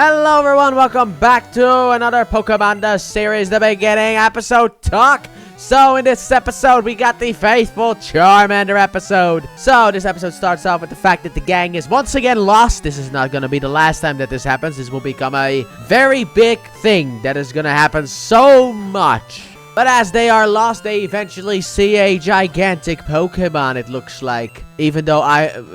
Hello everyone, welcome back to another Pokemon the series, the beginning episode talk. So in this episode, we got the faithful Charmander episode. So this episode starts off with the fact that the gang is once again lost. This is not going to be the last time that this happens. This will become a very big thing that is going to happen so much. But as they are lost, they eventually see a gigantic Pokemon, it looks like. Even though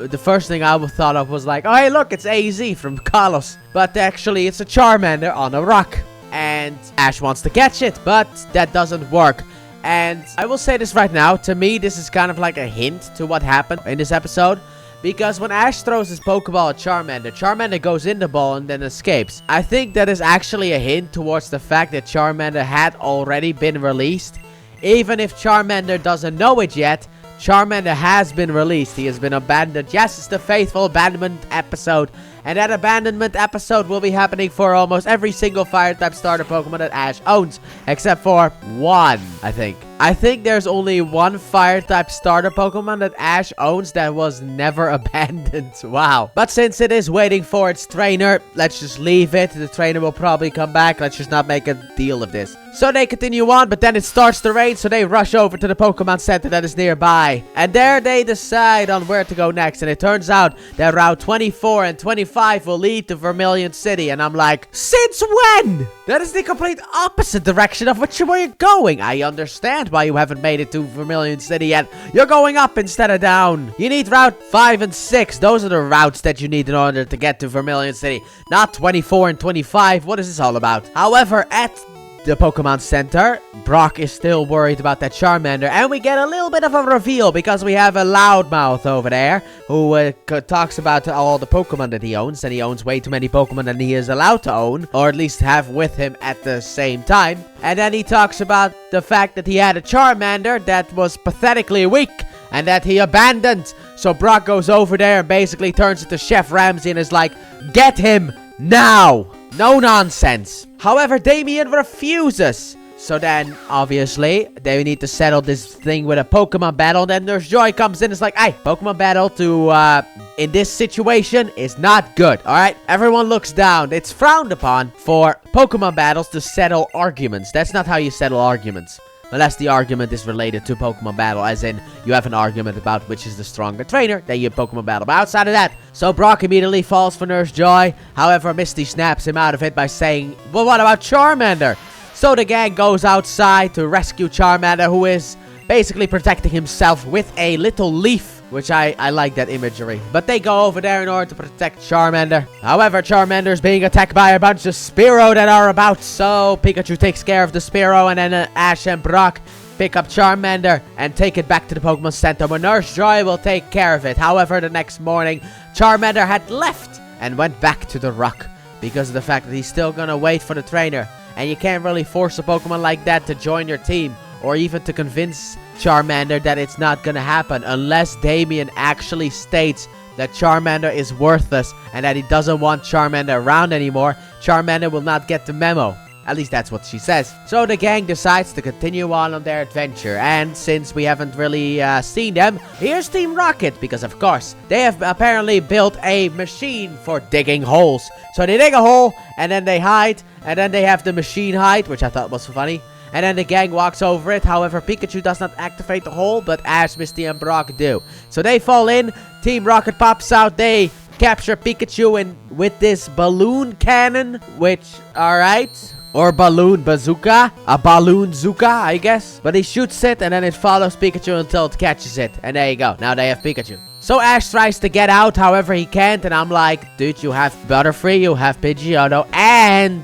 the first thing I thought of was like, oh hey look, it's AZ from Kalos. But actually it's a Charmander on a rock. And Ash wants to catch it, but that doesn't work. And I will say this right now, to me this is kind of like a hint to what happened in this episode. Because when Ash throws his Pokeball at Charmander, Charmander goes in the ball and then escapes. I think that is actually a hint towards the fact that Charmander had already been released. Even if Charmander doesn't know it yet, Charmander has been released. He has been abandoned. Yes, it's the faithful abandonment episode. And that abandonment episode will be happening for almost every single Fire-type starter Pokemon that Ash owns. Except for one, I think. I think there's only one Fire-type starter Pokemon that Ash owns that was never abandoned. Wow. But since it is waiting for its trainer, let's just leave it. The trainer will probably come back. Let's just not make a deal of this. So they continue on, but then it starts to rain, so they rush over to the Pokemon Center that is nearby. And there they decide on where to go next. And it turns out that Route 24 and 25 will lead to Vermilion City. And I'm like, since when? That is the complete opposite direction of which where you're going. I understand why you haven't made it to Vermilion City yet. You're going up instead of down. You need Route 5 and 6. Those are the routes that you need in order to get to Vermilion City. Not 24 and 25. What is this all about? However, at the Pokemon Center, Brock is still worried about that Charmander, and we get a little bit of a reveal because we have a loudmouth over there who talks about all the Pokemon that he owns, and he owns way too many Pokemon than he is allowed to own, or at least have with him at the same time. And then he talks about the fact that he had a Charmander that was pathetically weak and that he abandoned. So Brock goes over there and basically turns into Chef Ramsay and is like, get him now! No nonsense. However, Damien refuses. So then, obviously, they need to settle this thing with a Pokemon battle. Then Nurse Joy comes in and is like, hey, Pokemon battle in this situation is not good, alright? Everyone looks down. It's frowned upon for Pokemon battles to settle arguments. That's not how you settle arguments. Unless the argument is related to Pokemon battle, as in, you have an argument about which is the stronger trainer, then you Pokemon battle. But outside of that, so Brock immediately falls for Nurse Joy. However, Misty snaps him out of it by saying, well, what about Charmander? So the gang goes outside to rescue Charmander, who is basically protecting himself with a little leaf. Which I like that imagery. But they go over there in order to protect Charmander. However, Charmander is being attacked by a bunch of Spearow that are about. So Pikachu takes care of the Spearow. And then Ash and Brock pick up Charmander and take it back to the Pokemon Center, where Nurse Joy will take care of it. However, the next morning, Charmander had left and went back to the rock. Because of the fact that he's still gonna wait for the trainer. And you can't really force a Pokemon like that to join your team. Or even to convince Charmander that it's not gonna happen unless Damien actually states that Charmander is worthless and that he doesn't want Charmander around anymore. Charmander will not get the memo. At least that's what she says. So the gang decides to continue on their adventure. And since we haven't really seen them, here's Team Rocket. Because of course, they have apparently built a machine for digging holes. So they dig a hole and then they hide. And then they have the machine hide, which I thought was funny. And then the gang walks over it. However, Pikachu does not activate the hole, but Ash, Misty, and Brock do. So they fall in. Team Rocket pops out. They capture Pikachu with this balloon cannon, which, alright. Or balloon bazooka. A balloon zooka, I guess. But he shoots it, and then it follows Pikachu until it catches it. And there you go. Now they have Pikachu. So Ash tries to get out. However, he can't. And I'm like, dude, you have Butterfree, you have Pidgeotto, and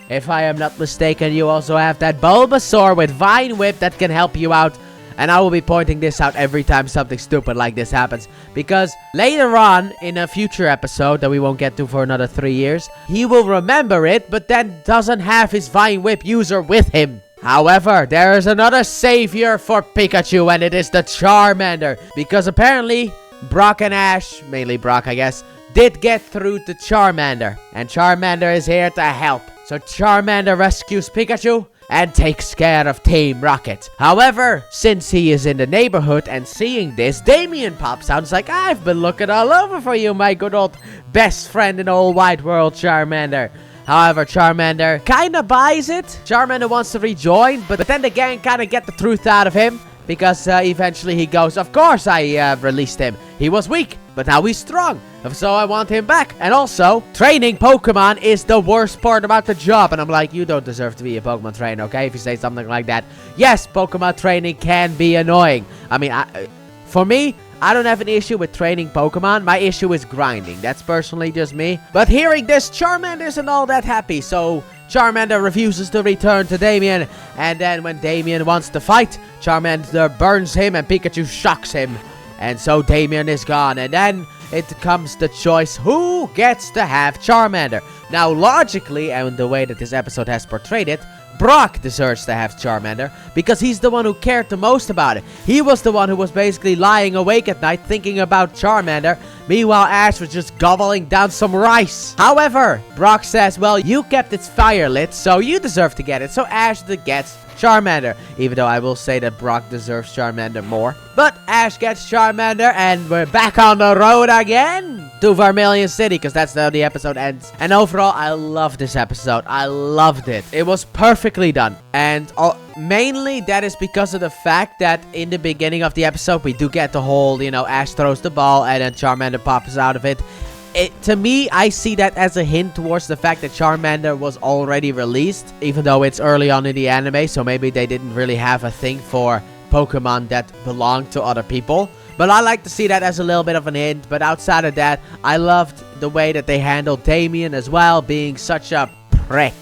if I am not mistaken, you also have that Bulbasaur with Vine Whip that can help you out. And I will be pointing this out every time something stupid like this happens. Because later on, in a future episode that we won't get to for another 3 years, he will remember it, but then doesn't have his Vine Whip user with him. However, there is another savior for Pikachu, and it is the Charmander. Because apparently, Brock and Ash, mainly Brock I guess, did get through to Charmander. And Charmander is here to help. So Charmander rescues Pikachu and takes care of Team Rocket. However, since he is in the neighborhood and seeing this, Damien pops out and is like, I've been looking all over for you, my good old best friend in the whole wide world, Charmander. However, Charmander kind of buys it. Charmander wants to rejoin, but then the gang kind of get the truth out of him. Because eventually he goes, of course I released him. He was weak, but now he's strong. So I want him back. And also, training Pokemon is the worst part about the job. And I'm like, you don't deserve to be a Pokemon trainer, okay? If you say something like that. Yes, Pokemon training can be annoying. I mean, for me, I don't have an issue with training Pokemon. My issue is grinding. That's personally just me. But hearing this, Charmander isn't all that happy. So Charmander refuses to return to Damien. And then when Damien wants to fight, Charmander burns him and Pikachu shocks him. And so Damien is gone. And then it comes the choice, who gets to have Charmander? Now, logically, and the way that this episode has portrayed it, Brock deserves to have Charmander because he's the one who cared the most about it. He was the one who was basically lying awake at night thinking about Charmander. Meanwhile, Ash was just gobbling down some rice. However, Brock says, well, you kept its fire lit, so you deserve to get it. So Ash gets Charmander, even though I will say that Brock deserves Charmander more. But Ash gets Charmander, and we're back on the road again to Vermilion City, because that's how the episode ends. And overall, I love this episode. I loved it. It was perfectly done. And mainly, that is because of the fact that in the beginning of the episode, we do get the whole, you know, Ash throws the ball, and then Charmander pops out of it. To me, I see that as a hint towards the fact that Charmander was already released, even though it's early on in the anime, so maybe they didn't really have a thing for Pokemon that belong to other people. But I like to see that as a little bit of an hint. But outside of that, I loved the way that they handled Damien as well, being such a prick.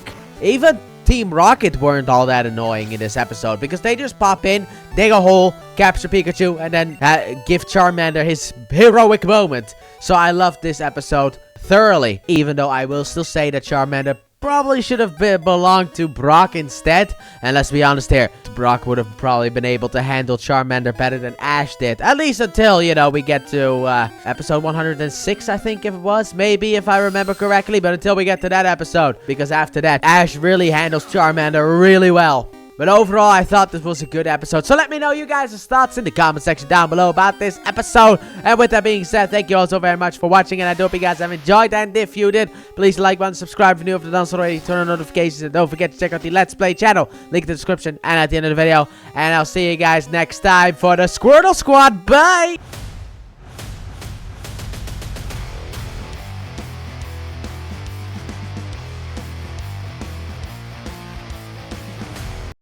Even Team Rocket weren't all that annoying in this episode, because they just pop in, dig a hole, capture Pikachu, and then give Charmander his heroic moment. So I loved this episode thoroughly, even though I will still say that Charmander probably should have belonged to Brock instead. And let's be honest here, Brock would have probably been able to handle Charmander better than Ash did. At least until, you know, we get to episode 106, I think, if it was. Maybe, if I remember correctly. But until we get to that episode. Because after that, Ash really handles Charmander really well. But overall, I thought this was a good episode. So let me know you guys' thoughts in the comment section down below about this episode. And with that being said, thank you all so very much for watching. And I do hope you guys have enjoyed. And if you did, please like button, subscribe if you're new, if you've done so already, turn on notifications. And don't forget to check out the Let's Play channel. Link in the description and at the end of the video. And I'll see you guys next time for the Squirtle Squad. Bye!